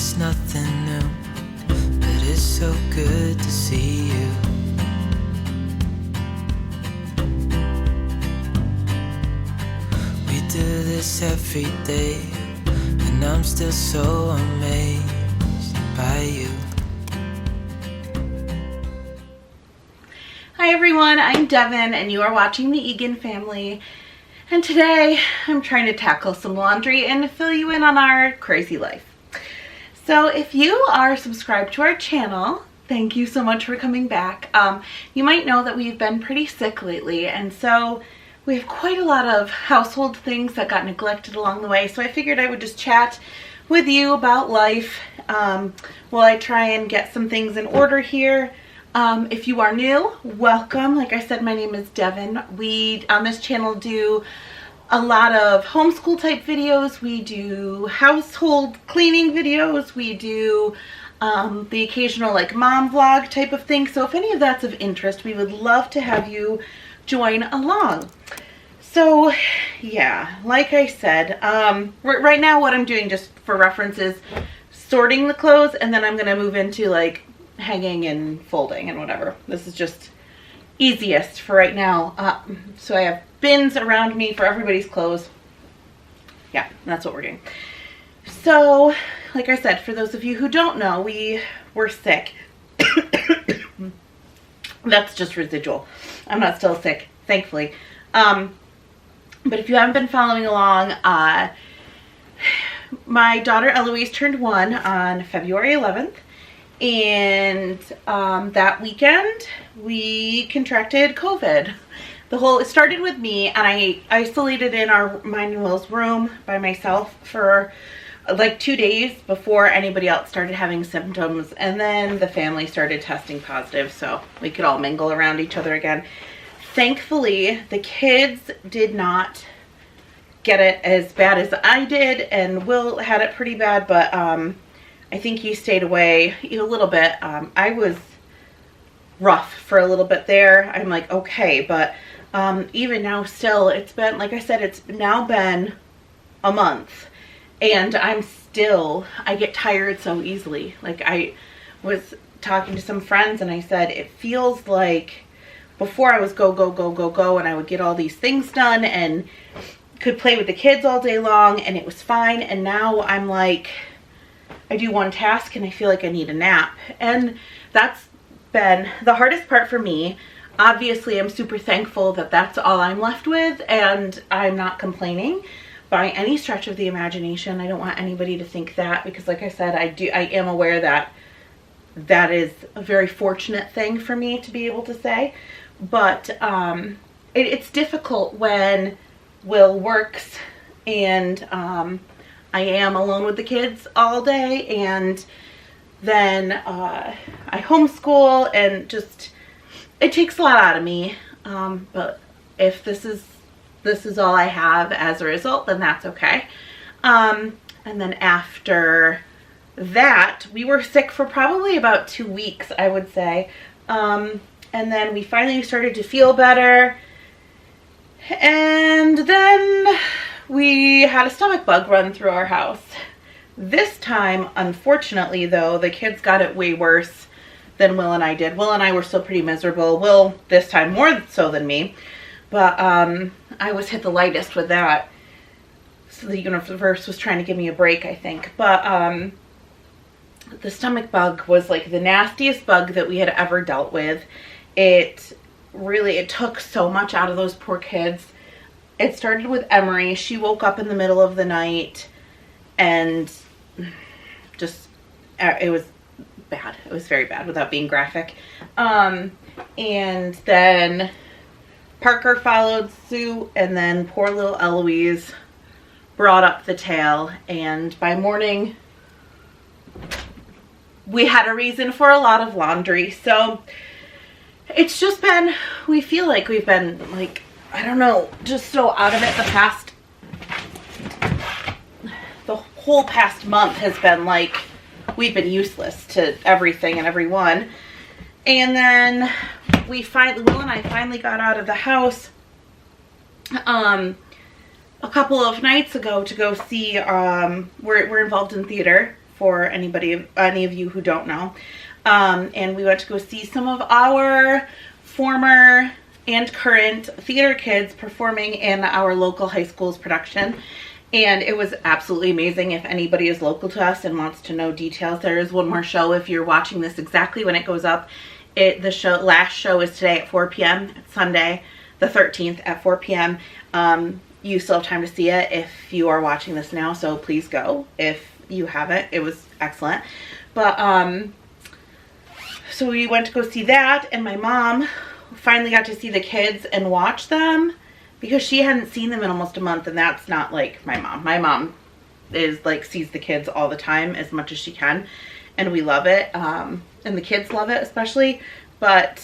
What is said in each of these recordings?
it's nothing new, but it's so good to see you. We do this every day, and I'm still so amazed by you. Hi everyone, I'm Devin and you are watching the Eagan family, and today I'm trying to tackle some laundry and fill you in on our crazy life. So if you are subscribed to our channel, thank you so much for coming back. You might know that we've been pretty sick lately, and so we have quite a lot of household things that got neglected along the way, so I figured I would just chat with you about life while I try and get some things in order here. If you are new, welcome. Like I said, my name is Devin. We on this channel do a lot of homeschool type videos. We do household cleaning videos. We do the occasional like mom vlog type of thing. So if any of that's of interest, we would love to have you join along. So yeah, like I said, right now what I'm doing, just for reference, is sorting the clothes, and then I'm gonna move into like hanging and folding and whatever. This is just easiest for right now. So I have bins around me for everybody's clothes. Yeah, that's what we're doing. So like I said, for those of you who don't know, we were sick. That's just residual. I'm not still sick, thankfully. But if you haven't been following along, my daughter Eloise turned 1 on February 11th. And that weekend we contracted COVID. It started with me, and I isolated in mine and Will's room by myself for like 2 days before anybody else started having symptoms, and then the family started testing positive so we could all mingle around each other again. Thankfully, the kids did not get it as bad as I did, and Will had it pretty bad, but I think he stayed away a little bit. I was rough for a little bit there. I'm like, okay, but even now still, it's been, like I said, it's now been a month, and I get tired so easily. Like, I was talking to some friends and I said, it feels like before I was go, go, go, go, go, and I would get all these things done and could play with the kids all day long, and it was fine, and now I'm like, I do one task and I feel like I need a nap. And that's been the hardest part for me. Obviously, I'm super thankful that that's all I'm left with, and I'm not complaining by any stretch of the imagination. I don't want anybody to think that, because like I said, I am aware that that is a very fortunate thing for me to be able to say. But it's difficult when Will works and I am alone with the kids all day, and then I homeschool, and just, it takes a lot out of me. But if this is all I have as a result, then that's okay. And then after that, we were sick for probably about 2 weeks, I would say. And then we finally started to feel better. And then we had a stomach bug run through our house. This time, unfortunately, though, the kids got it way worse than Will and I did. Will and I were still pretty miserable. Will, this time, more so than me. But I was hit the lightest with that. So the universe was trying to give me a break, I think. But the stomach bug was like the nastiest bug that we had ever dealt with. It took so much out of those poor kids. It started with Emery. She woke up in the middle of the night and just, it was bad. It was very bad without being graphic. And then Parker followed suit, and then poor little Eloise brought up the tail. And by morning, we had a reason for a lot of laundry. So it's just been, we feel like we've been like, I don't know, just so out of it. The whole past month has been like, we've been useless to everything and everyone. And then Will and I finally got out of the house a couple of nights ago to go see, we're involved in theater for any of you who don't know. And we went to go see some of our former and current theater kids performing in our local high school's production. And it was absolutely amazing. If anybody is local to us and wants to know details, there is one more show if you're watching this exactly when it goes up. The last show is today at 4 p.m. It's Sunday, the 13th at 4 p.m. You still have time to see it if you are watching this now, so please go if you haven't. It was excellent. But so we went to go see that, and my mom finally got to see the kids and watch them because she hadn't seen them in almost a month, and that's not like my mom. My mom is like sees the kids all the time as much as she can, and we love it, and the kids love it especially. But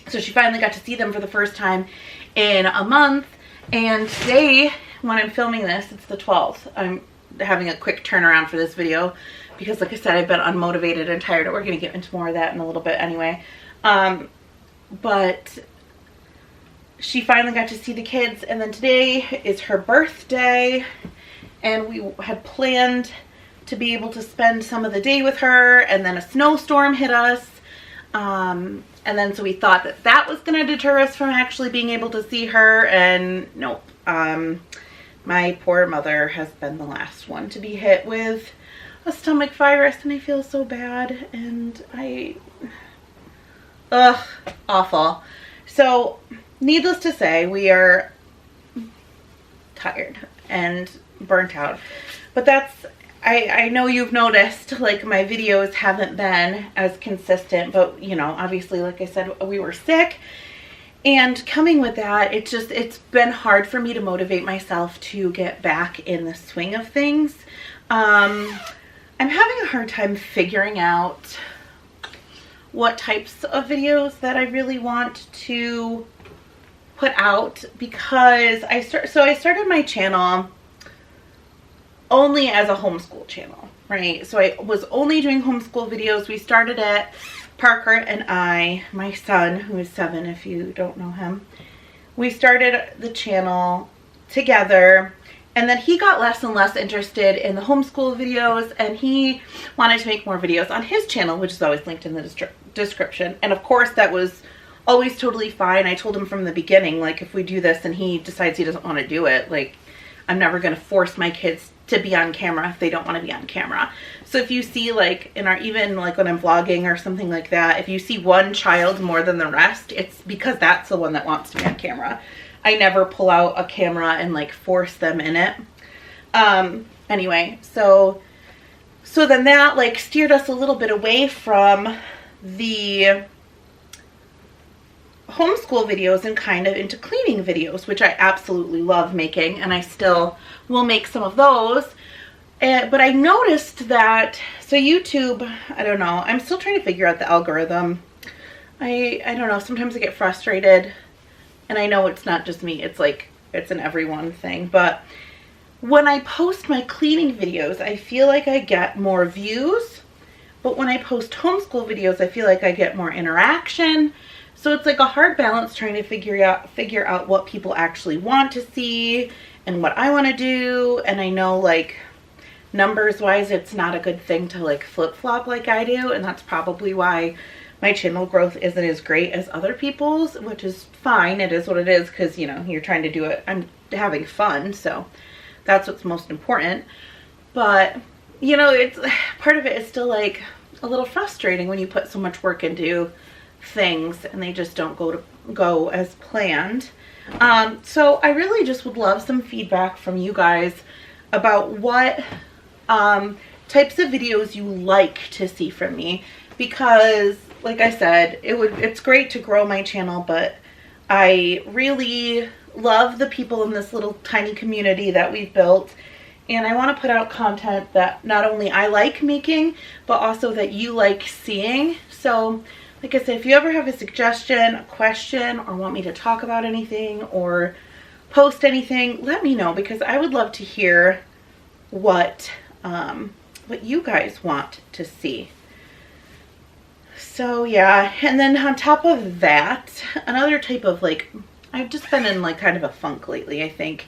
so she finally got to see them for the first time in a month, and today when I'm filming this, it's the 12th. I'm having a quick turnaround for this video because, like I said, I've been unmotivated and tired. We're going to get into more of that in a little bit anyway. But she finally got to see the kids, and then today is her birthday, and we had planned to be able to spend some of the day with her, and then a snowstorm hit us. And then so we thought that that was going to deter us from actually being able to see her, and nope. My poor mother has been the last one to be hit with a stomach virus, and I feel so bad, and awful. So needless to say, we are tired and burnt out, but I know you've noticed, like, my videos haven't been as consistent, but you know, obviously, like I said, we were sick, and coming with that, it's been hard for me to motivate myself to get back in the swing of things. I'm having a hard time figuring out what types of videos that I really want to put out, because I started my channel only as a homeschool channel, right? So I was only doing homeschool videos. We started it, Parker and I, my son, who is 7 if you don't know him. We started the channel together, and then he got less and less interested in the homeschool videos, and he wanted to make more videos on his channel, which is always linked in the description. And of course, that was always totally fine. I told him from the beginning, like, if we do this and he decides he doesn't want to do it, like, I'm never going to force my kids to be on camera if they don't want to be on camera. So if you see, like, even like when I'm vlogging or something like that, if you see one child more than the rest, it's because that's the one that wants to be on camera. I never pull out a camera and like force them in it. Anyway, so then that like steered us a little bit away from the homeschool videos and kind of into cleaning videos, which I absolutely love making, and I still will make some of those. But I noticed that, so YouTube, I don't know, I'm still trying to figure out the algorithm. I don't know, sometimes I get frustrated, and I know it's not just me, it's like, it's an everyone thing, but when I post my cleaning videos, I feel like I get more views, but when I post homeschool videos, I feel like I get more interaction. So it's like a hard balance trying to figure out what people actually want to see and what I want to do. And I know, like, numbers wise, it's not a good thing to like flip-flop like I do, and that's probably why my channel growth isn't as great as other people's, which is fine. It is what it is, because, you know, you're trying to do it. I'm having fun, so that's what's most important. But, you know, it's part of it is still like a little frustrating when you put so much work into things and they just don't go as planned. So I really just would love some feedback from you guys about what types of videos you like to see from me, because like I said, it's great to grow my channel, but I really love the people in this little tiny community that we've built, and I want to put out content that not only I like making, but also that you like seeing. So like I said, if you ever have a suggestion, a question, or want me to talk about anything or post anything, let me know, because I would love to hear what you guys want to see. So yeah, and then on top of that, another type of, like, I've just been in like kind of a funk lately, I think.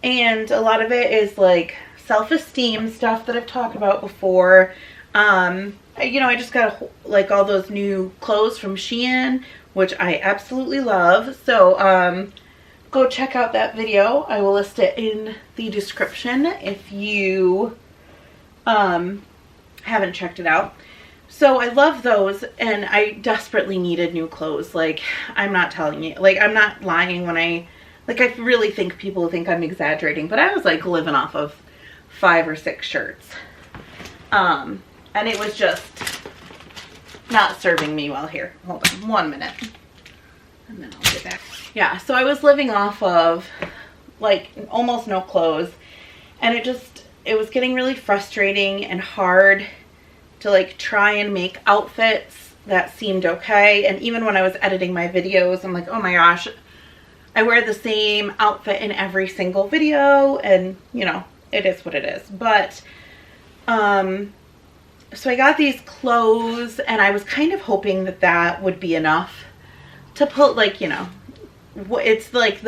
And a lot of it is like self-esteem stuff that I've talked about before. I just got like all those new clothes from Shein, which I absolutely love. So go check out that video. I will list it in the description if you haven't checked it out. So I love those, and I desperately needed new clothes. Like, I'm not telling you, like, I'm not lying when I really think people think I'm exaggerating, but I was like living off of 5 or 6 shirts. And it was just not serving me well. Here, hold on 1 minute. And then I'll get back. Yeah, so I was living off of like almost no clothes, and it was getting really frustrating and hard to like try and make outfits that seemed okay. And even when I was editing my videos, I'm like, oh my gosh, I wear the same outfit in every single video, and you know, it is what it is. But so I got these clothes, and I was kind of hoping that that would be enough to put, like, you know, it's like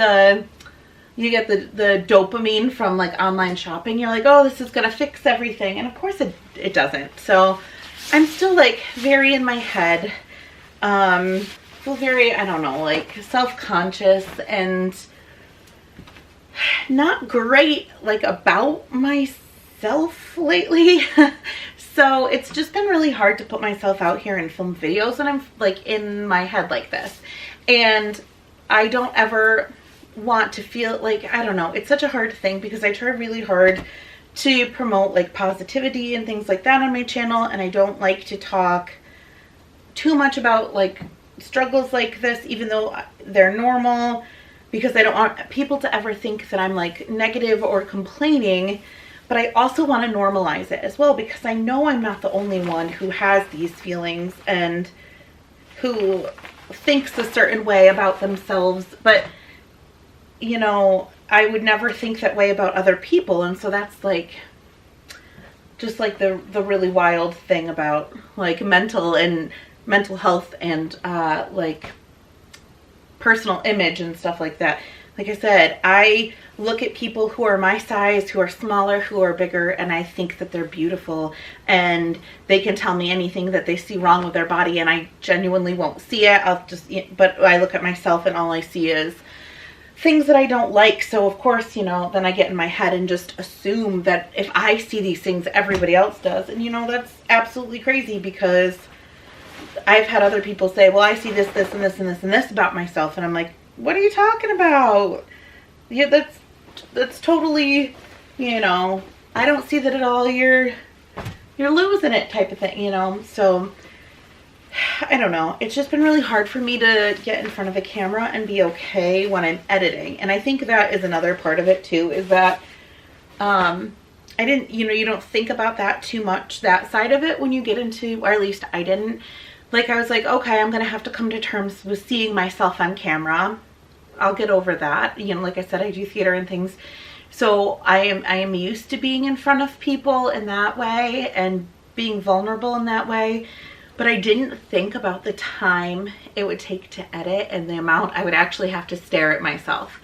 you get the dopamine from like online shopping. You're like, oh, this is gonna fix everything, and of course it doesn't. So I'm still like very in my head, feel very, I don't know, like self-conscious and not great like about myself lately. So it's just been really hard to put myself out here and film videos when I'm like in my head like this. And I don't ever want to feel like, I don't know, it's such a hard thing because I try really hard to promote like positivity and things like that on my channel, and I don't like to talk too much about like struggles like this, even though they're normal, because I don't want people to ever think that I'm like negative or complaining. But I also want to normalize it as well, because I know I'm not the only one who has these feelings and who thinks a certain way about themselves. But, you know, I would never think that way about other people. And so that's like, just like the really wild thing about like mental health and like personal image and stuff like that. Like I said, I look at people who are my size, who are smaller, who are bigger, and I think that they're beautiful, and they can tell me anything that they see wrong with their body, and I genuinely won't see it. But I look at myself and all I see is things that I don't like. So of course, you know, then I get in my head and just assume that if I see these things, everybody else does. And you know, that's absolutely crazy, because I've had other people say, well, I see this, this, and this, and this, and this about myself. And I'm like, what are you talking about? Yeah, that's totally, you know, I don't see that at all. You're losing it type of thing, you know. So I don't know. It's just been really hard for me to get in front of a camera and be okay when I'm editing. And I think that is another part of it too, is that I didn't, you know, you don't think about that too much, that side of it, when you get into, or at least I didn't. Like, I was like, okay, I'm going to have to come to terms with seeing myself on camera. I'll get over that. You know, like I said, I do theater and things. So I am used to being in front of people in that way and being vulnerable in that way. But I didn't think about the time it would take to edit and the amount I would actually have to stare at myself.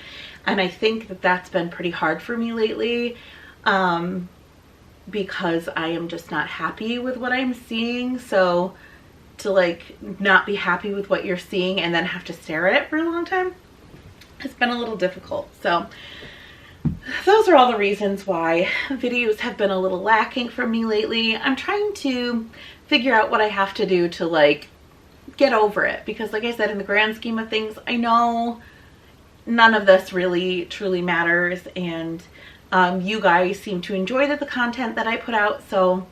And I think that that's been pretty hard for me lately, because I am just not happy with what I'm seeing. So to like not be happy with what you're seeing and then have to stare at it for a long time, it's been a little difficult. So those are all the reasons why videos have been a little lacking for me lately. I'm trying to figure out what I have to do to like get over it, because like I said, in the grand scheme of things, I know none of this really truly matters, and you guys seem to enjoy the content that I put out, so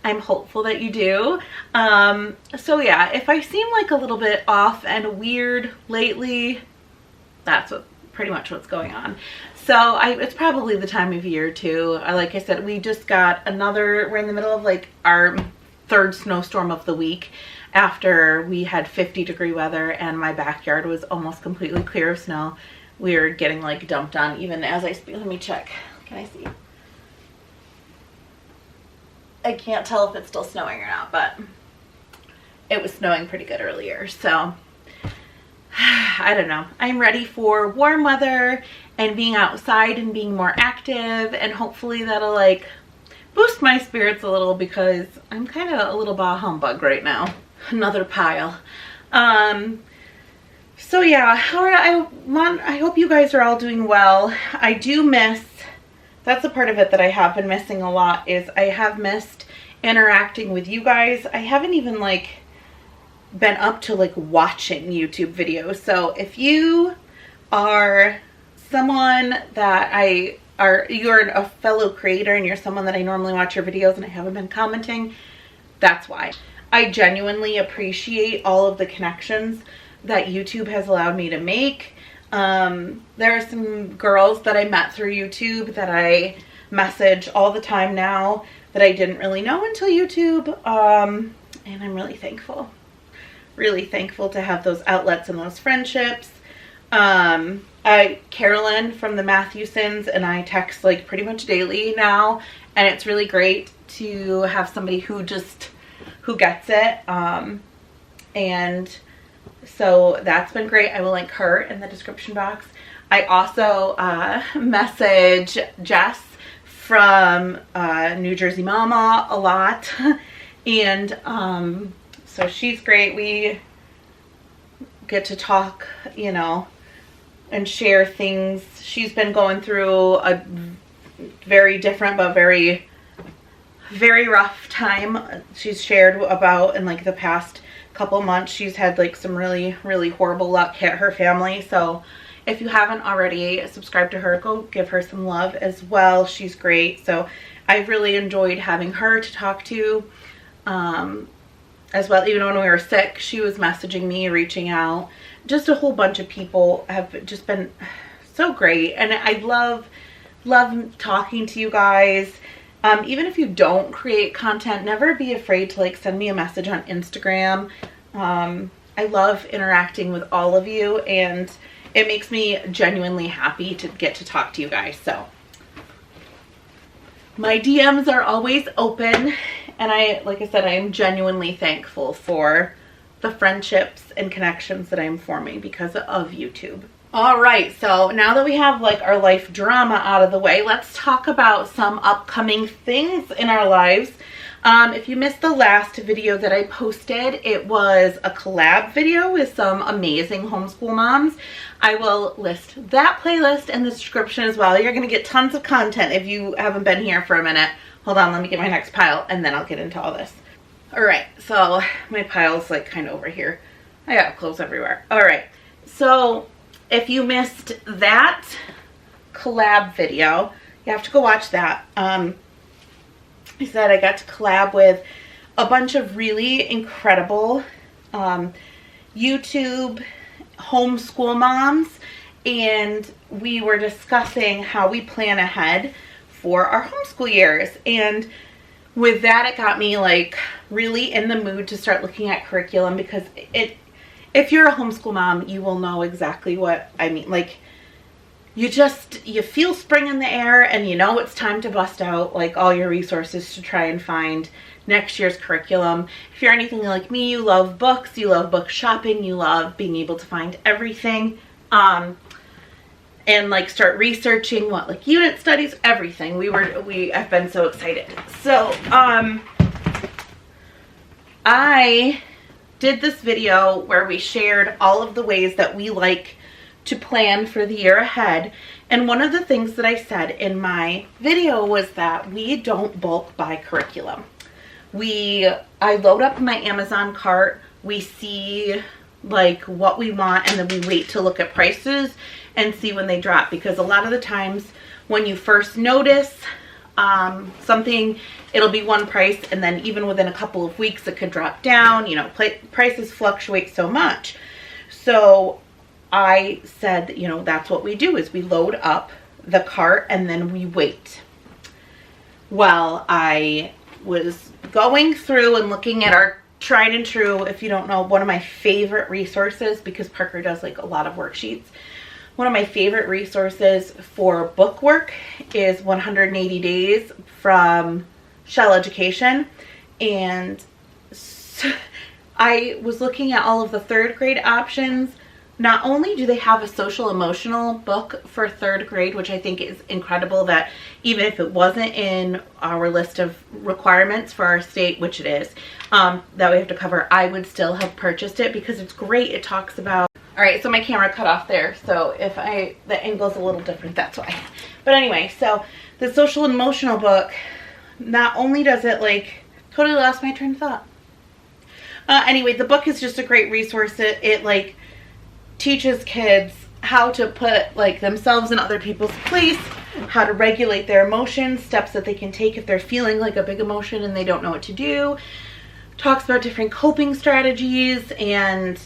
I'm hopeful that you do. So yeah, if I seem like a little bit off and weird lately, that's pretty much what's going on. So it's probably the time of year too. Like I said, we just got we're in the middle of like our 3rd snowstorm of the week, after we had 50-degree weather and my backyard was almost completely clear of snow. We were getting like dumped on even as I speak. Let me check. Can I see? I can't tell if it's still snowing or not, but it was snowing pretty good earlier. So I don't know. I'm ready for warm weather and being outside and being more active, and hopefully that'll like boost my spirits a little because I'm kind of a little bah humbug right now. Another pile. So yeah, I hope you guys are all doing well. I do miss, that's a part of it that I have been missing a lot, is I have missed interacting with you guys. I haven't even like been up to like watching YouTube videos. So if you are someone that you're a fellow creator and you're someone that I normally watch your videos and I haven't been commenting, that's why. I genuinely appreciate all of the connections that YouTube has allowed me to make. There are some girls that I met through YouTube that I message all the time now that I didn't really know until YouTube, and I'm really thankful to have those outlets and those friendships. Karalin from the Matthewsons and I text like pretty much daily now, and it's really great to have somebody who gets it, and so that's been great. I will link her in the description box. I also message Jess from New Jersey Mama a lot, and so she's great. We get to talk, you know, and share things. She's been going through a very different but very, very rough time. She's shared about in like the past couple months she's had like some really, really horrible luck hit her family. So if you haven't already subscribed to her, go give her some love as well. She's great. So I've really enjoyed having her to talk to as well. Even when we were sick, she was messaging me, reaching out. Just a whole bunch of people have just been so great, and I love talking to you guys. Even if you don't create content, never be afraid to like send me a message on Instagram. I love interacting with all of you, and it makes me genuinely happy to get to talk to you guys. So my DMs are always open, and like I said, I am genuinely thankful for the friendships and connections that I'm forming because of YouTube. All right, so now that we have like our life drama out of the way, let's talk about some upcoming things in our lives. If you missed the last video that I posted, it was a collab video with some amazing homeschool moms. I will list that playlist in the description as well. You're gonna get tons of content if you haven't been here for a minute. Hold on, let me get my next pile and then I'll get into all this. All right, so my pile's like kind of over here. I got clothes everywhere. All right, so if you missed that collab video, you have to go watch that. I said I got to collab with a bunch of really incredible YouTube homeschool moms, and we were discussing how we plan ahead for our homeschool years. And with that, it got me like really in the mood to start looking at curriculum, because if you're a homeschool mom, you will know exactly what I mean. Like, you feel spring in the air, and you know it's time to bust out like all your resources to try and find next year's curriculum. If you're anything like me, you love books, you love book shopping, you love being able to find everything, and like start researching what like unit studies, everything. I've been so excited. So I did this video where we shared all of the ways that we like to plan for the year ahead, and one of the things that I said in my video was that we don't bulk buy curriculum. I load up my Amazon cart, we see like what we want, and then we wait to look at prices and see when they drop, because a lot of the times when you first notice something, it'll be one price, and then even within a couple of weeks it could drop down. You know, prices fluctuate so much. So I said that, you know, that's what we do, is we load up the cart and then we wait. Well, I was going through and looking at our tried and true, if you don't know, one of my favorite resources, because Parker does like a lot of worksheets. One of my favorite resources for book work is 180 Days from Shell Education. And so I was looking at all of the third grade options. not only do they have a social emotional book for 3rd grade, which I think is incredible that even if it wasn't in our list of requirements for our state, which it is, that we have to cover, I would still have purchased it because it's great. It talks about, all right, so my camera cut off there. So if the angle's a little different, that's why. But anyway, so the social emotional book, not only does it like, totally lost my train of thought. Anyway, the book is just a great resource. It like teaches kids how to put like themselves in other people's place, how to regulate their emotions, steps that they can take if they're feeling like a big emotion and they don't know what to do. Talks about different coping strategies and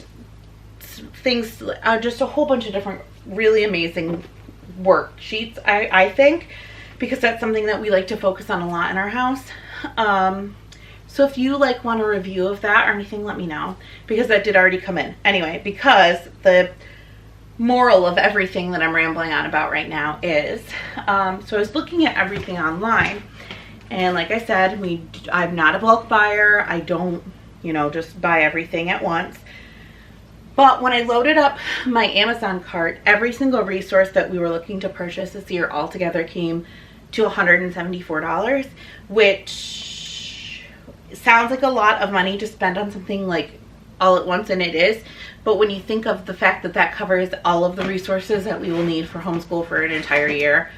things, just a whole bunch of different really amazing worksheets, I think, because that's something that we like to focus on a lot in our house. So if you like want a review of that or anything, let me know, because that did already come in. Anyway, because the moral of everything that I'm rambling on about right now is, so I was looking at everything online, and like I said, I'm not a bulk buyer. I don't, just buy everything at once. But when I loaded up my Amazon cart, every single resource that we were looking to purchase this year altogether came to $174, which sounds like a lot of money to spend on something like all at once, and it is. But when you think of the fact that that covers all of the resources that we will need for homeschool for an entire year,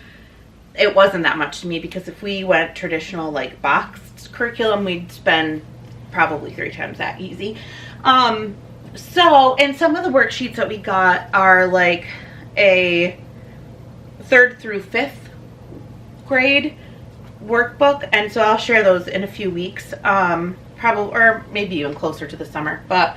it wasn't that much to me, because if we went traditional like boxed curriculum, we'd spend probably 3 times that easy. So, and some of the worksheets that we got are like a 3rd through 5th grade workbook, and so I'll share those in a few weeks, probably, or maybe even closer to the summer, but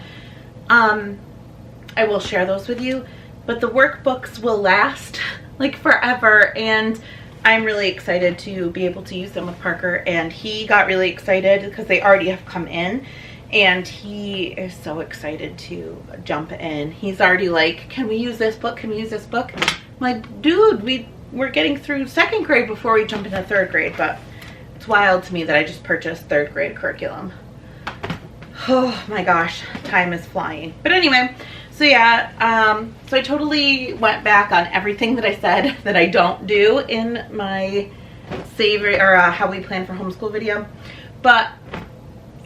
I will share those with you. But the workbooks will last like forever, and I'm really excited to be able to use them with Parker, and he got really excited because they already have come in. And he is so excited to jump in. He's already like, can we use this book? Can we use this book? I'm like, dude, we're getting through 2nd grade before we jump into 3rd grade. But it's wild to me that I just purchased 3rd grade curriculum. Oh my gosh, time is flying. But anyway, so yeah, so I totally went back on everything that I said that I don't do in my how we plan for homeschool video. But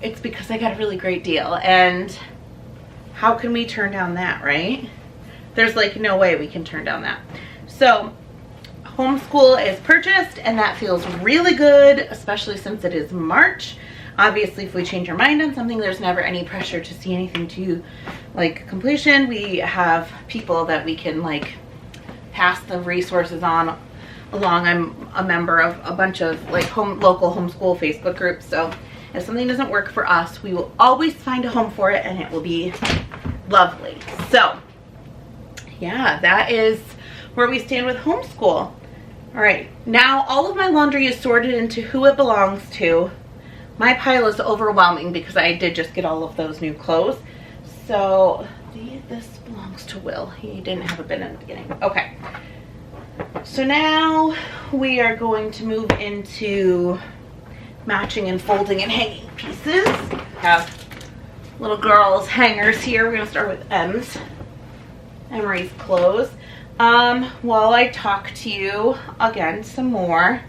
it's because I got a really great deal, and how can we turn down that, right? There's like no way we can turn down that. So homeschool is purchased, and that feels really good, especially since it is March. Obviously, if we change our mind on something, there's never any pressure to see anything to like completion. We have people that we can like pass the resources on along. I'm a member of a bunch of like local homeschool Facebook groups, so if something doesn't work for us, we will always find a home for it, and it will be lovely. So yeah, that is where we stand with homeschool. All right, now all of my laundry is sorted into who it belongs to. My pile is overwhelming because I did just get all of those new clothes. So this belongs to Will. He didn't have a bin in the beginning. Okay, so now we are going to move into matching and folding and hanging pieces. Have little girls hangers here. We're gonna start with Em's. Emery's clothes. While I talk to you again some more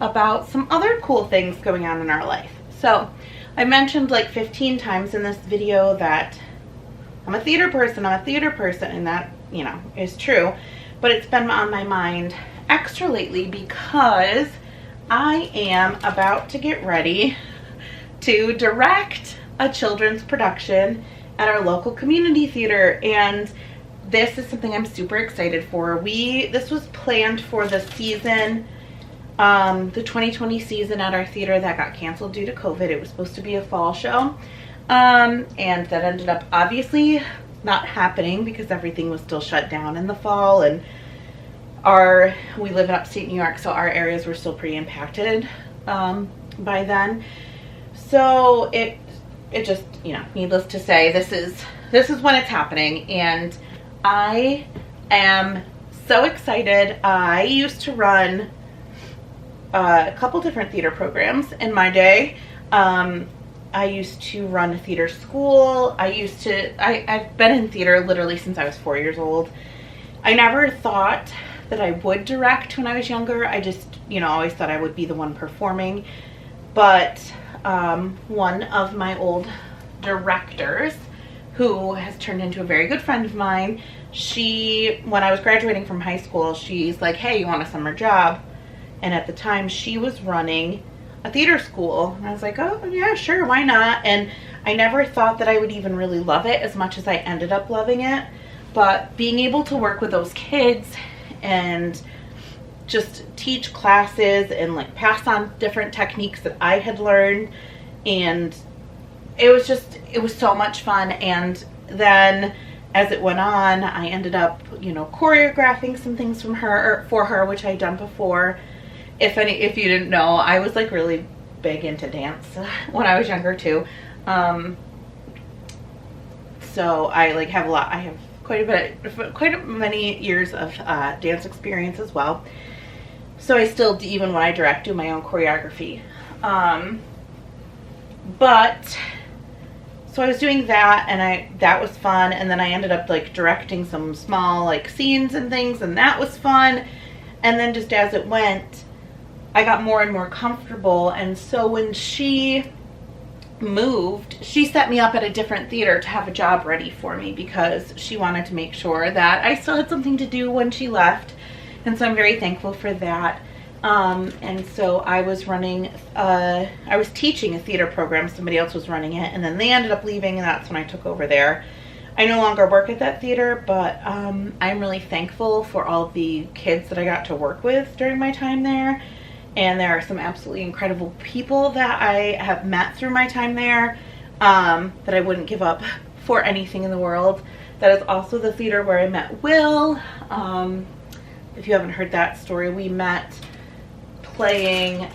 about some other cool things going on in our life. So I mentioned like 15 times in this video that I'm a theater person, and that, is true, but it's been on my mind extra lately because I am about to get ready to direct a children's production at our local community theater, and this is something I'm super excited for. This was planned for the season, the 2020 season at our theater that got canceled due to COVID. It was supposed to be a fall show, and that ended up obviously not happening because everything was still shut down in the fall, and we live in upstate New York, so our areas were still pretty impacted by then. So it just, needless to say, this is when it's happening, and I am so excited. I used to run a couple different theater programs in my day. I used to run a theater school. I've been in theater literally since I was 4 years old. I never thought that I would direct when I was younger. I just, always thought I would be the one performing. But one of my old directors, who has turned into a very good friend of mine, when I was graduating from high school, she's like, hey, you want a summer job? And at the time she was running a theater school. And I was like, oh yeah, sure, why not? And I never thought that I would even really love it as much as I ended up loving it. But being able to work with those kids and just teach classes and like pass on different techniques that I had learned, and it was so much fun. And then as it went on, I ended up, choreographing some things for her, which I'd done before. If you didn't know, I was like really big into dance when I was younger too. So I have quite many years of dance experience as well. So I still, even when I direct, do my own choreography. So I was doing that, and that was fun. And then I ended up like directing some small like scenes and things, and that was fun. And then just as it went, I got more and more comfortable. And so when she moved, she set me up at a different theater to have a job ready for me, because she wanted to make sure that I still had something to do when she left. And so I'm very thankful for that. And so I was teaching a theater program. Somebody else was running it, and then they ended up leaving, and that's when I took over there. I no longer work at that theater, but I'm really thankful for all the kids that I got to work with during my time there. And there are some absolutely incredible people that I have met through my time there, that I wouldn't give up for anything in the world. That is also the theater where I met Will. If you haven't heard that story, we met playing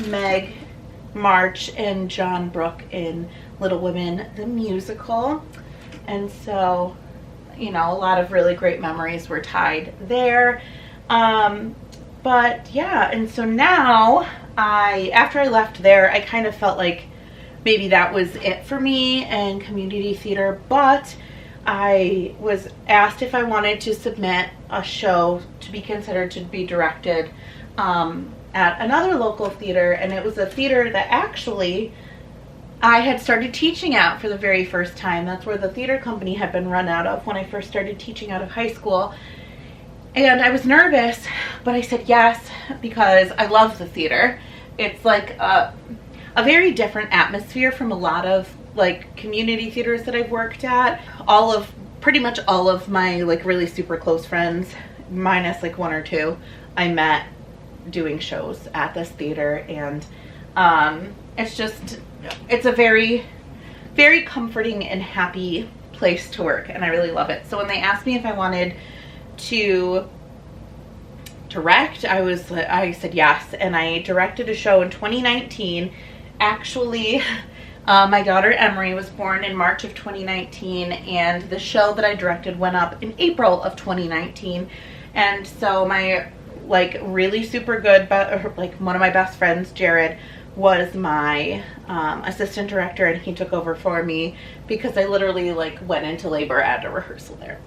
Meg, March, and John Brooke in Little Women, the musical. And so, a lot of really great memories were tied there. But yeah, and so now after I left there, I kind of felt like maybe that was it for me in community theater, but I was asked if I wanted to submit a show to be considered to be directed at another local theater. And it was a theater that actually I had started teaching at for the very first time. That's where the theater company had been run out of when I first started teaching out of high school. And I was nervous, but I said yes because I love the theater. It's like a very different atmosphere from a lot of like community theaters that I've worked at. Pretty much all of my like really super close friends, minus like one or two, I met doing shows at this theater. And it's a very, very comforting and happy place to work, and I really love it. So when they asked me if I wanted to direct, I said yes, and I directed a show in 2019. Actually, my daughter Emery was born in March of 2019, and the show that I directed went up in April of 2019. And so my like really super good, like one of my best friends, Jared, was my assistant director, and he took over for me because I literally like went into labor at a rehearsal there.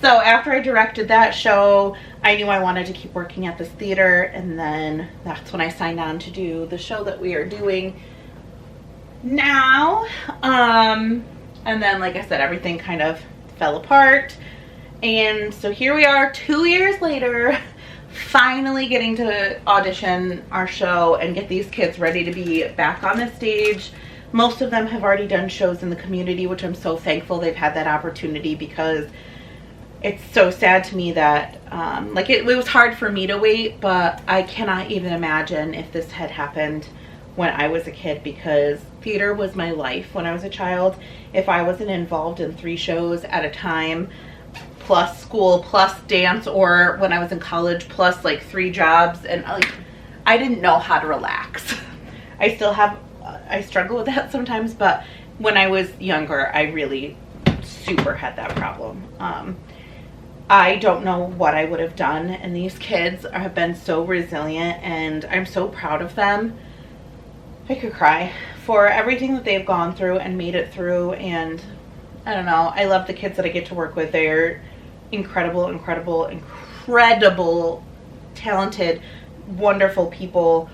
So after I directed that show, I knew I wanted to keep working at this theater, and then that's when I signed on to do the show that we are doing now. And then, like I said, everything kind of fell apart. And so here we are 2 years later, finally getting to audition our show and get these kids ready to be back on the stage. Most of them have already done shows in the community, which I'm so thankful they've had that opportunity, because it's so sad to me that it was hard for me to wait, but I cannot even imagine if this had happened when I was a kid, because theater was my life when I was a child. If I wasn't involved in 3 shows at a time, plus school, plus dance, or when I was in college, plus like 3 jobs, and like I didn't know how to relax. I struggle with that sometimes, but when I was younger, I really super had that problem. I don't know what I would have done, and these kids have been so resilient, and I'm so proud of them. I could cry for everything that they've gone through and made it through. And I don't know, I love the kids that I get to work with. They're incredible, talented, wonderful people.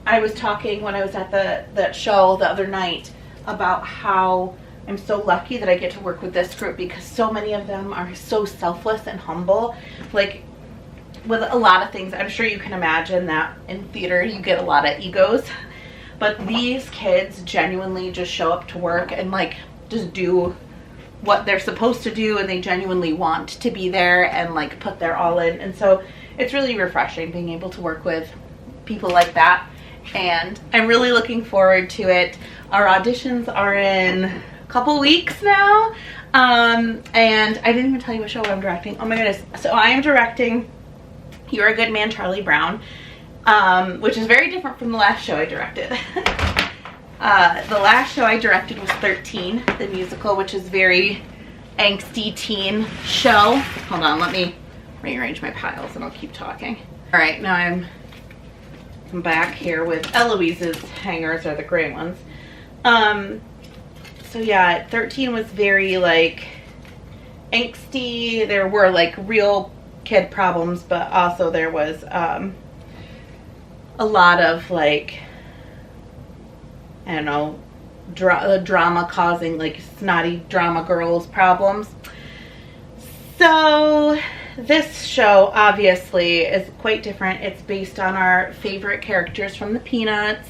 I was talking when I was at that show the other night about how I'm so lucky that I get to work with this group, because so many of them are so selfless and humble. Like, with a lot of things, I'm sure you can imagine that in theater you get a lot of egos, but these kids genuinely just show up to work and like just do what they're supposed to do, and they genuinely want to be there and like put their all in. And so it's really refreshing being able to work with people like that, and I'm really looking forward to it. Our auditions are in a couple weeks now, and I didn't even tell you what show I'm directing. Oh my goodness. So I am directing You're a Good Man, Charlie Brown, which is very different from the last show I directed. The last show I directed was 13, the musical, which is very angsty teen show. Hold on, let me rearrange my piles and I'll keep talking. All right, now I'm back here with Eloise's hangers, are the gray ones. So yeah, 13 was very like angsty. There were like real kid problems, but also there was a lot of like, I don't know, drama causing, like snotty drama girls problems. So this show obviously is quite different. It's based on our favorite characters from the Peanuts.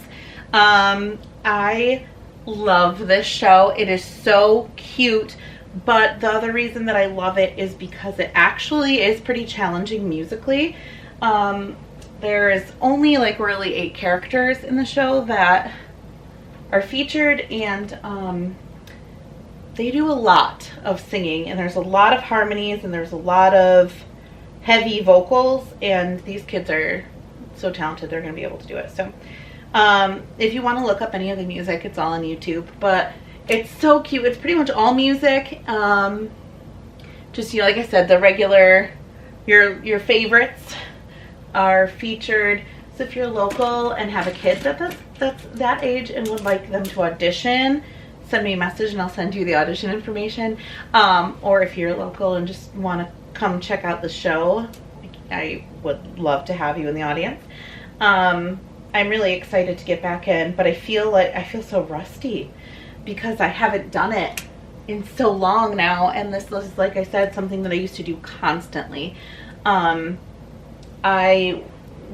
I love this show. It is so cute, but the other reason that I love it is because it actually is pretty challenging musically. There is only like really 8 characters in the show that are featured, and they do a lot of singing, and there's a lot of harmonies, and there's a lot of heavy vocals, and these kids are so talented, they're going to be able to do it. So if you want to look up any of the music, it's all on YouTube, but it's so cute. It's pretty much all music. Just, you know, like I said, the regular, your favorites are featured. So if you're local and have a kid that's that age and would like them to audition, send me a message and I'll send you the audition information. Or if you're local and just want to come check out the show, I would love to have you in the audience. I'm really excited to get back in, but I feel so rusty because I haven't done it in so long now, and this is, like I said, something that I used to do constantly. I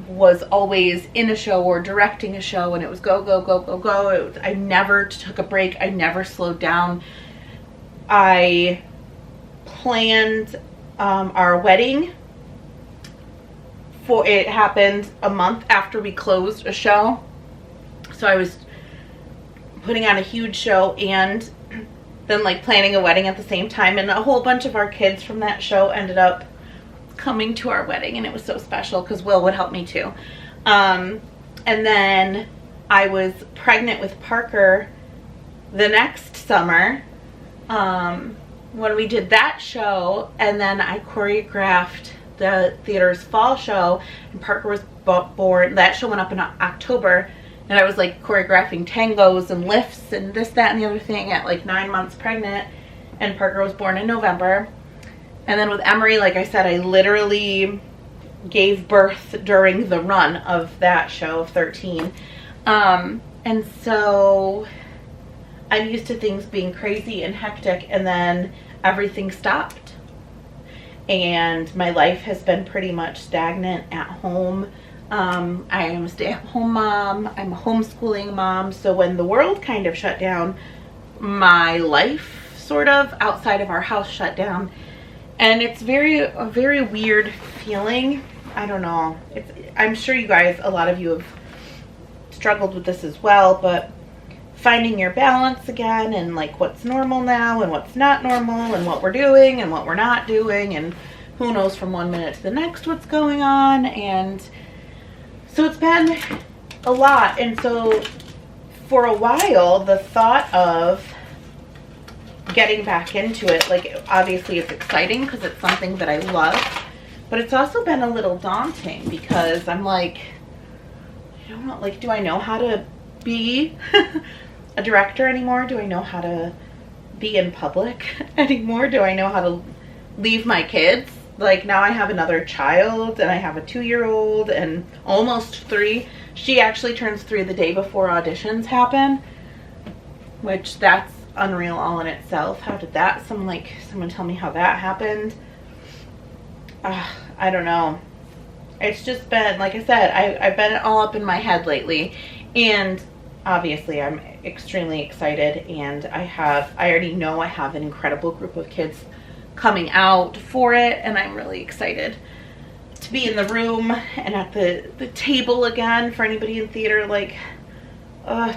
was always in a show or directing a show, and it was go, go, go, go, go. I never took a break. I never slowed down. I planned our wedding. It happened a month after we closed a show. So I was putting on a huge show and then like planning a wedding at the same time, and a whole bunch of our kids from that show ended up coming to our wedding, and it was so special because Will would help me too. And then I was pregnant with Parker the next summer when we did that show, and then I choreographed the theater's fall show, and Parker was born. That show went up in October, and I was like choreographing tangos and lifts and this, that, and the other thing at like 9 months pregnant, and Parker was born in November. And then with Emery, like I said, I literally gave birth during the run of that show of 13. And so I'm used to things being crazy and hectic, and then everything stopped. And my life has been pretty much stagnant at home. I am a stay-at-home mom. I'm a homeschooling mom. So when the world kind of shut down, my life sort of outside of our house shut down. And it's a very weird feeling. I don't know. I'm sure you guys, a lot of you have struggled with this as well, but finding your balance again, and like what's normal now and what's not normal, and what we're doing and what we're not doing, and who knows from one minute to the next what's going on. And so it's been a lot. And so for a while, the thought of getting back into it, like obviously it's exciting because it's something that I love, but it's also been a little daunting because I'm like, don't know, like, do I know how to be a director anymore? Do I know how to be in public anymore? Do I know how to leave my kids? Like, now I have another child, and I have a 2-year-old and almost 3. She actually turns 3 the day before auditions happen, which that's unreal all in itself. How did that, someone tell me how that happened. I don't know. It's just been, like I said, I've been all up in my head lately, and obviously I'm extremely excited, and I already know I have an incredible group of kids coming out for it, and I'm really excited to be in the room and at the table again. For anybody in theater, like,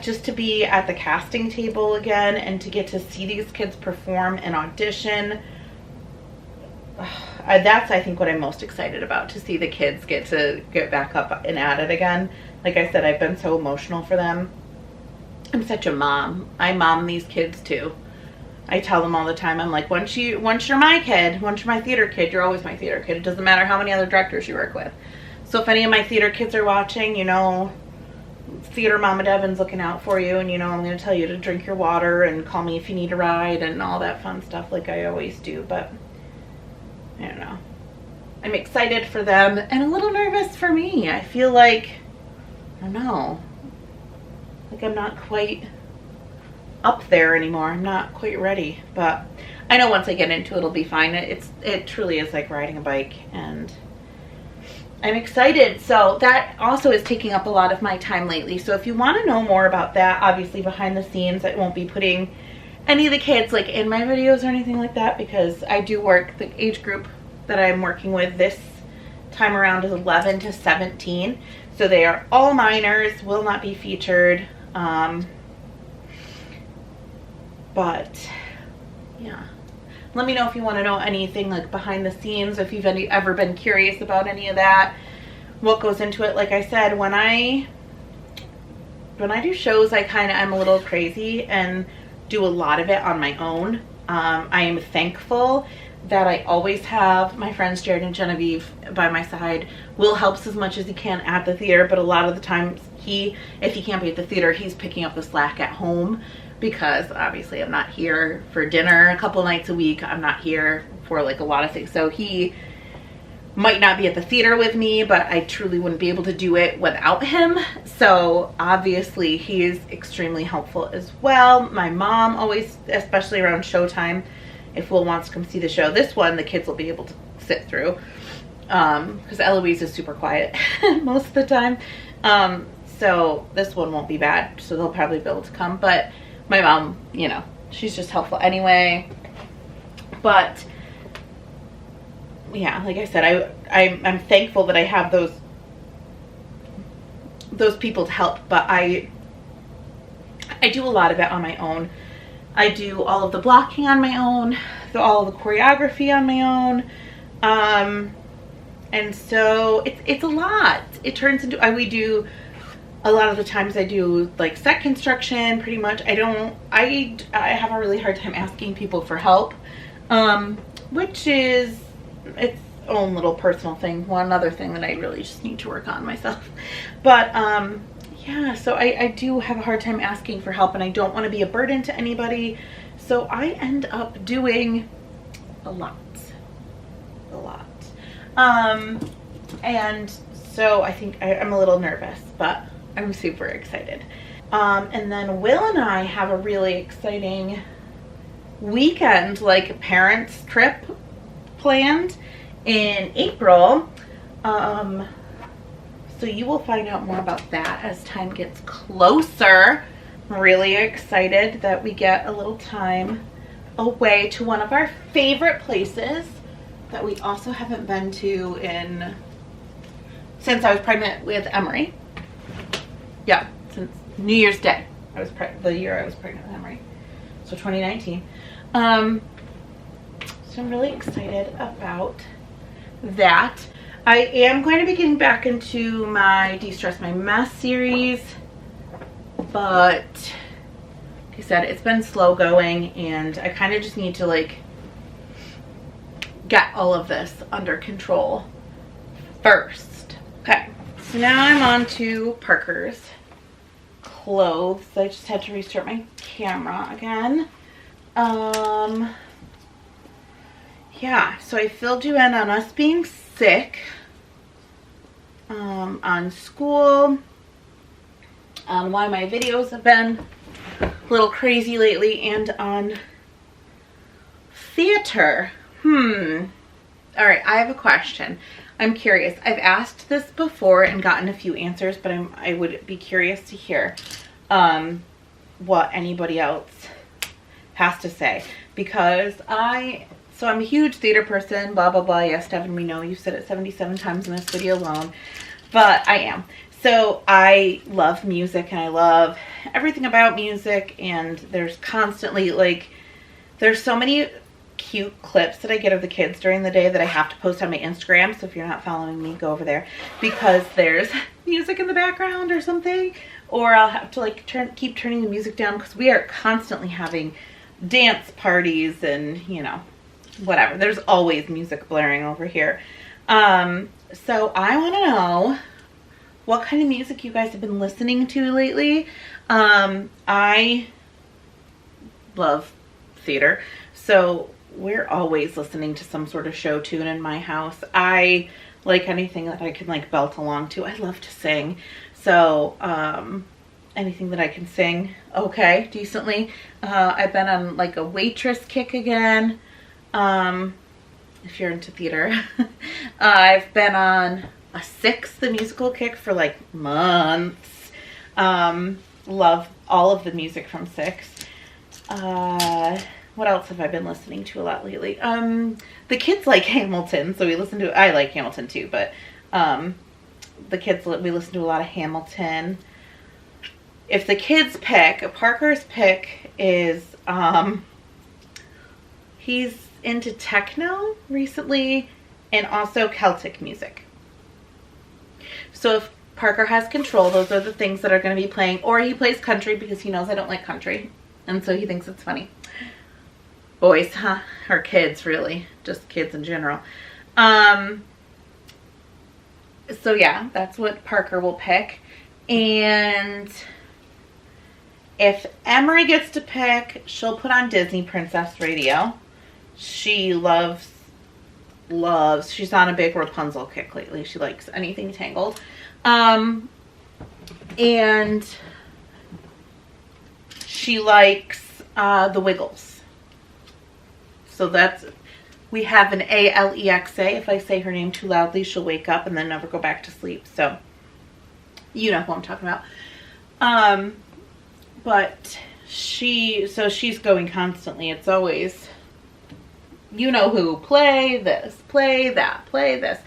just to be at the casting table again and to get to see these kids perform and audition. That's, I think, what I'm most excited about, to see the kids get back up and at it again. Like I said, I've been so emotional for them. I'm such a mom. I mom these kids too. I tell them all the time, I'm like, once you're my kid, once you're my theater kid, you're always my theater kid. It doesn't matter how many other directors you work with. So if any of my theater kids are watching, you know, Theater Mama Devin's looking out for you, and you know, I'm going to tell you to drink your water and call me if you need a ride and all that fun stuff like I always do. But I don't know. I'm excited for them and a little nervous for me. I feel like, I don't know, like I'm not quite up there anymore. I'm not quite ready, but I know once I get into it, it'll be fine. It truly is like riding a bike, and I'm excited. So that also is taking up a lot of my time lately. So if you want to know more about that, obviously behind the scenes, I won't be putting any of the kids like in my videos or anything like that, because I do work, the age group that I'm working with this time around is 11 to 17. So they are all minors, will not be featured. But yeah, let me know if you want to know anything like behind the scenes, if you've ever been curious about any of that, what goes into it. Like I said, when I do shows, I'm a little crazy and do a lot of it on my own. I am thankful that I always have my friends Jared and Genevieve by my side. Will helps as much as he can at the theater, but a lot of the times if he can't be at the theater, he's picking up the slack at home, because obviously I'm not here for dinner a couple nights a week. I'm not here for like a lot of things. So he might not be at the theater with me, but I truly wouldn't be able to do it without him. So obviously he is extremely helpful as well. My mom always, especially around showtime, if Will wants to come see the show, this one the kids will be able to sit through, because Eloise is super quiet most of the time. So this one won't be bad, so they'll probably be able to come. But my mom, you know, she's just helpful anyway. But yeah, like I said, I'm thankful that I have those people to help. But I do a lot of it on my own. I do all of the blocking on my own, all of the choreography on my own, and so it's a lot. It turns into, we do a lot of the times I do like set construction pretty much. I have a really hard time asking people for help, which is its own little personal thing. One other thing that I really just need to work on myself. But yeah, so I do have a hard time asking for help, and I don't want to be a burden to anybody. So I end up doing a lot. And so I think I'm a little nervous, but I'm super excited. And then Will and I have a really exciting weekend, like parents trip planned in April. So you will find out more about that as time gets closer. I'm really excited that we get a little time away to one of our favorite places that we also haven't been to since I was pregnant with Emery. Yeah, since New Year's Day. The year I was pregnant with Emery. So 2019. So I'm really excited about that. I am going to be getting back into my De-Stress My Mess series, but like I said, it's been slow going, and I kind of just need to like get all of this under control first. Okay, So now I'm on to Parker's clothes. I just had to restart my camera again. Yeah, so I filled you in on us being sick, on school, on why my videos have been a little crazy lately, and on theater. All right, I have a question. I'm curious. I've asked this before and gotten a few answers, but I would be curious to hear what anybody else has to say, because I'm a huge theater person, blah, blah, blah. Yes, Devin, we know you said it 77 times in this video alone, but I am. So I love music and I love everything about music, and there's constantly, like, there's so many cute clips that I get of the kids during the day that I have to post on my Instagram. So if you're not following me, go over there, because there's music in the background or something, or I'll have to like keep turning the music down because we are constantly having dance parties and, you know, whatever. There's always music blaring over here. So I want to know what kind of music you guys have been listening to lately. I love theater, so we're always listening to some sort of show tune in my house. I like anything that I can like belt along to. I love to sing, so anything that I can sing okay decently. I've been on like a waitress kick again, if you're into theater. I've been on a Six the musical kick for like months. Love all of the music from Six. What else have I been listening to a lot lately? The kids like Hamilton, so I like Hamilton too, but the kids, we listen to a lot of Hamilton. If the kids pick, Parker's pick is, he's into techno recently and also Celtic music. So if Parker has control, those are the things that are going to be playing. Or he plays country because he knows I don't like country, and so he thinks it's funny. Boys, huh? Or kids, really. Just kids in general. So yeah, that's what Parker will pick. And if Emery gets to pick, she'll put on Disney Princess Radio. She loves, she's on a big Rapunzel kick lately. She likes anything tangled. And she likes the Wiggles. So we have an Alexa. If I say her name too loudly, she'll wake up and then never go back to sleep. So you know who I'm talking about. But she's going constantly. It's always, you know who, play this, play that, play this.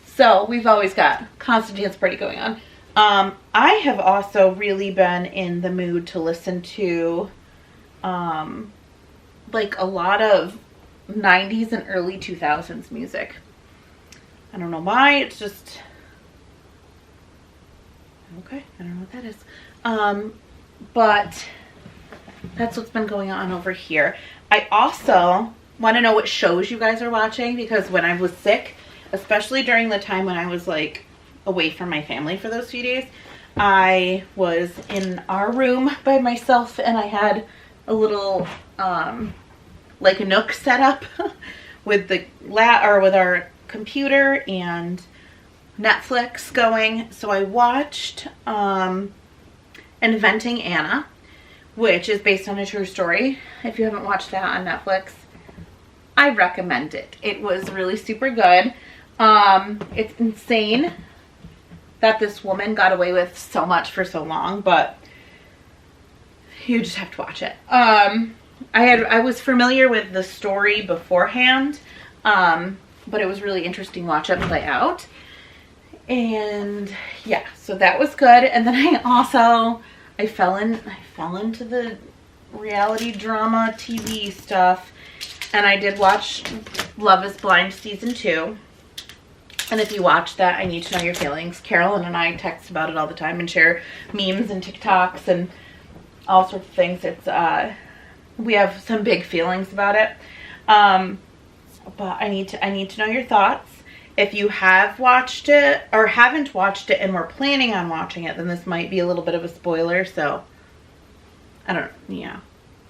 So we've always got constant dance party going on. I have also really been in the mood to listen to like a lot of 90s and early 2000s music. I don't know why, it's just okay. I don't know what that is. But that's what's been going on over here. I also want to know what shows you guys are watching, because when I was sick, especially during the time when I was like away from my family for those few days, I was in our room by myself, and I had a little like a nook set up with with our computer and Netflix going. So I watched Inventing Anna, which is based on a true story. If you haven't watched that on Netflix, I recommend it. It was really super good. It's insane that this woman got away with so much for so long, but you just have to watch it. I was familiar with the story beforehand, but it was really interesting to watch it play out. And yeah, so that was good. And then I fell into the reality drama TV stuff, and I did watch Love is Blind season 2. And if you watch that, I need to know your feelings. Karalin and I text about it all the time and share memes and TikToks and all sorts of things. It's we have some big feelings about it. But I need to know your thoughts. If you have watched it or haven't watched it and were planning on watching it, then this might be a little bit of a spoiler. So I don't, yeah,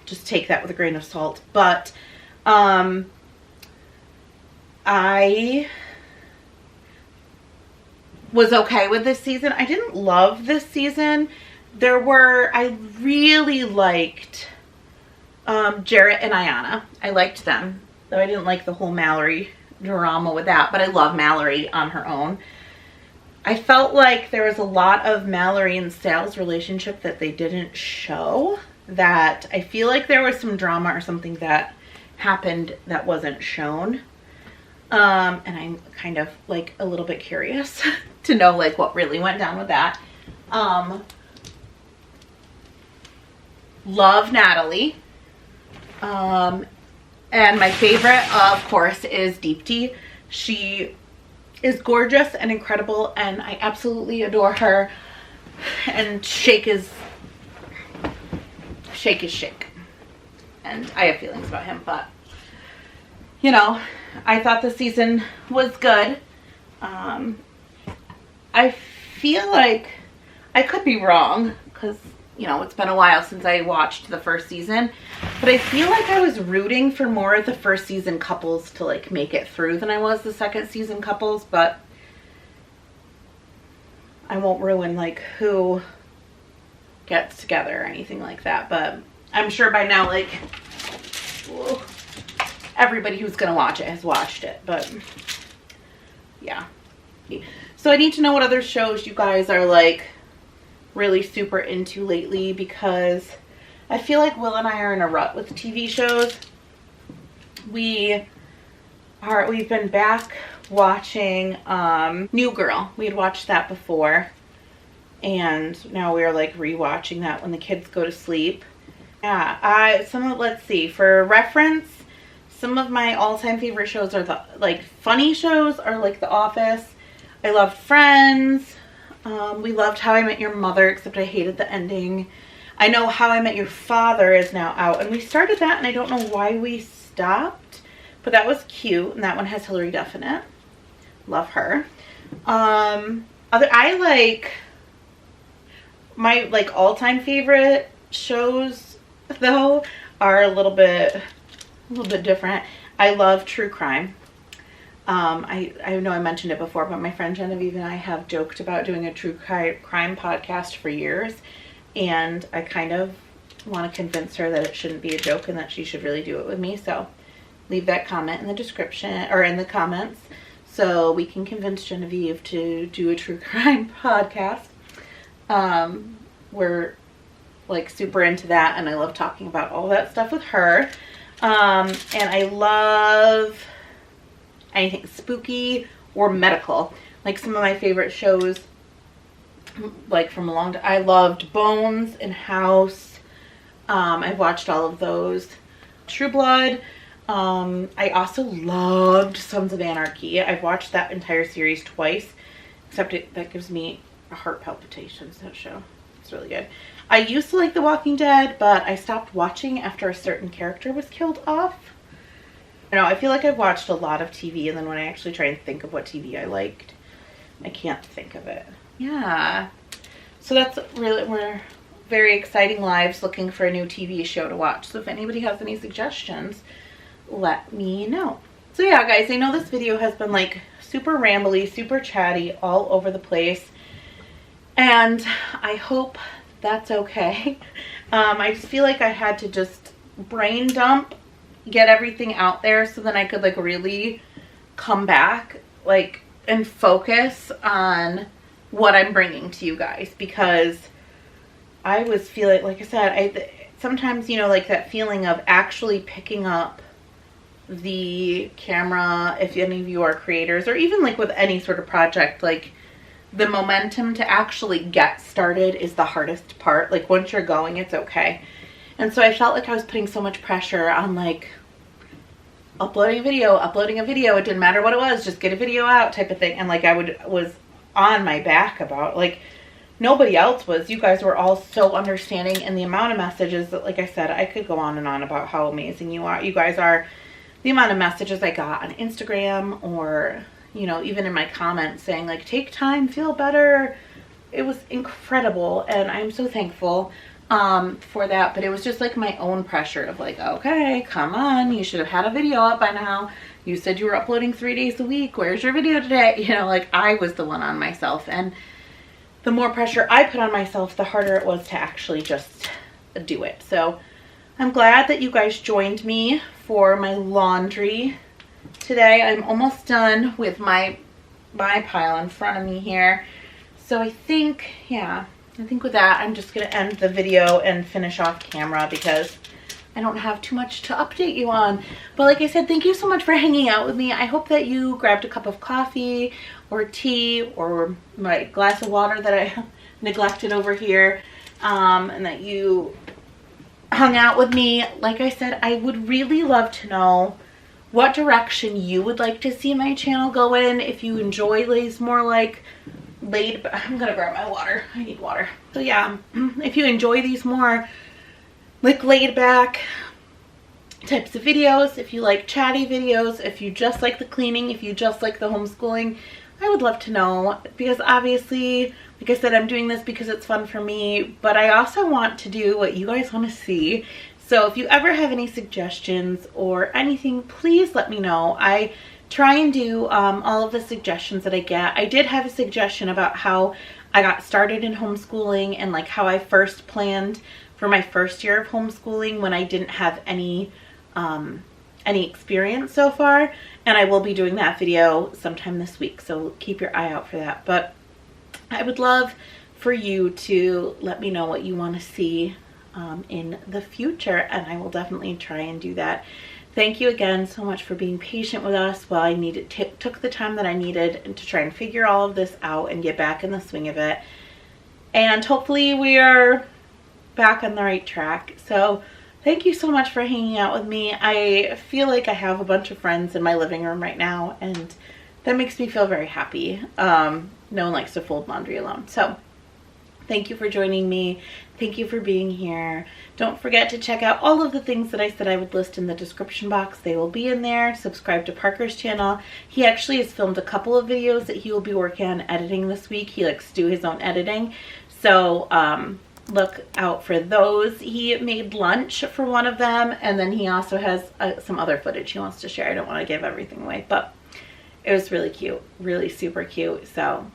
just take that with a grain of salt. But I was okay with this season. I didn't love this season. I really liked Jarrett and Ayanna. I liked them, though I didn't like the whole Mallory drama with that, but I love Mallory on her own. I felt like there was a lot of Mallory and Sal's relationship that they didn't show, that I feel like there was some drama or something that happened that wasn't shown. And I'm kind of like a little bit curious to know like what really went down with that. Love Natalie. And my favorite, of course, is Deepti. She is gorgeous and incredible, and I absolutely adore her. And Shake is Shake. And I have feelings about him, but, you know, I thought the season was good. I feel like I could be wrong, because, you know, it's been a while since I watched the first season, but I feel like I was rooting for more of the first season couples to like make it through than I was the second season couples, but I won't ruin like who gets together or anything like that. But I'm sure by now, like, everybody who's gonna watch it has watched it, but yeah. So I need to know what other shows you guys are like really super into lately, because I feel like Will and I are in a rut with TV shows. We've been back watching New Girl. We had watched that before, and now we're like rewatching that when the kids go to sleep. Yeah, let's see, for reference, some of my all-time favorite shows are the like funny shows are like The Office. I loved Friends. We loved How I Met Your Mother, except I hated the ending. I know How I Met Your Father is now out, and we started that, and I don't know why we stopped, but that was cute, and that one has Hilary Duff in it. Love her. I like my like all-time favorite shows though are a little bit different. I love true crime. I know I mentioned it before, but my friend Genevieve and I have joked about doing a true crime podcast for years, and I kind of want to convince her that it shouldn't be a joke and that she should really do it with me. So leave that comment in the description or in the comments so we can convince Genevieve to do a true crime podcast. We're like super into that, and I love talking about all that stuff with her. And I love anything spooky or medical. Like some of my favorite shows, like from a long time, I loved Bones and House. I've watched all of those. True Blood. I also loved Sons of Anarchy. I've watched that entire series twice, except that gives me a heart palpitations, that show. It's really good. I used to like The Walking Dead, but I stopped watching after a certain character was killed off. I feel like I've watched a lot of TV, and then when I actually try and think of what TV I liked, I can't think of it. Yeah. So that's really, we're very exciting lives looking for a new TV show to watch. So if anybody has any suggestions, let me know. So yeah, guys, I know this video has been like super rambly, super chatty, all over the place, and I hope that's okay. I just feel like I had to just brain dump, get everything out there so then I could like really come back like and focus on what I'm bringing to you guys, because I was feeling, like I said, sometimes, you know, like that feeling of actually picking up the camera, if any of you are creators, or even like with any sort of project, like the momentum to actually get started is the hardest part. Like once you're going, it's okay. And so I felt like I was putting so much pressure on like uploading a video. It didn't matter what it was, just get a video out type of thing. And like was on my back about, like, nobody else was. You guys were all so understanding, and the amount of messages that, like I said, I could go on and on about how amazing you guys are. The amount of messages I got on Instagram, or, you know, even in my comments saying like, take time, feel better. It was incredible, and I'm so thankful for that. But it was just like my own pressure of like, okay, come on, you should have had a video up by now. You said you were uploading 3 days a week. Where's your video today? You know, like I was the one on myself, and the more pressure I put on myself, the harder it was to actually just do it. So I'm glad that you guys joined me for my laundry today. I'm almost done with my pile in front of me here. So I think, yeah, I think with that, I'm just going to end the video and finish off camera because I don't have too much to update you on. But like I said, thank you so much for hanging out with me. I hope that you grabbed a cup of coffee or tea or my glass of water that I neglected over here, and that you hung out with me. Like I said, I would really love to know what direction you would like to see my channel go in. If you enjoy these more like I'm gonna grab my water. I need water. So yeah, if you enjoy these more like laid back types of videos, if you like chatty videos, if you just like the cleaning, if you just like the homeschooling, I would love to know, because obviously, like I said, I'm doing this because it's fun for me, but I also want to do what you guys want to see. So if you ever have any suggestions or anything, please let me know. I try and do all of the suggestions that I get. I did have a suggestion about how I got started in homeschooling and like how I first planned for my first year of homeschooling when I didn't have any experience so far, and I will be doing that video sometime this week, so keep your eye out for that. But I would love for you to let me know what you want to see in the future, and I will definitely try and do that. Thank you again so much for being patient with us while I took the time that I needed to try and figure all of this out and get back in the swing of it. And hopefully we are back on the right track. So thank you so much for hanging out with me. I feel like I have a bunch of friends in my living room right now, and that makes me feel very happy. No one likes to fold laundry alone. So thank you for joining me. Thank you for being here. Don't forget to check out all of the things that I said I would list in the description box. They will be in there. Subscribe to Parker's channel. He actually has filmed a couple of videos that he will be working on editing this week. He likes to do his own editing. So look out for those. He made lunch for one of them, and then he also has some other footage he wants to share. I don't want to give everything away, but it was really cute, really super cute. So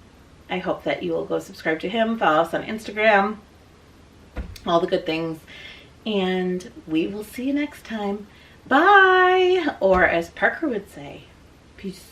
I hope that you will go subscribe to him, follow us on Instagram, all the good things, and we will see you next time. Bye, or as Parker would say, peace.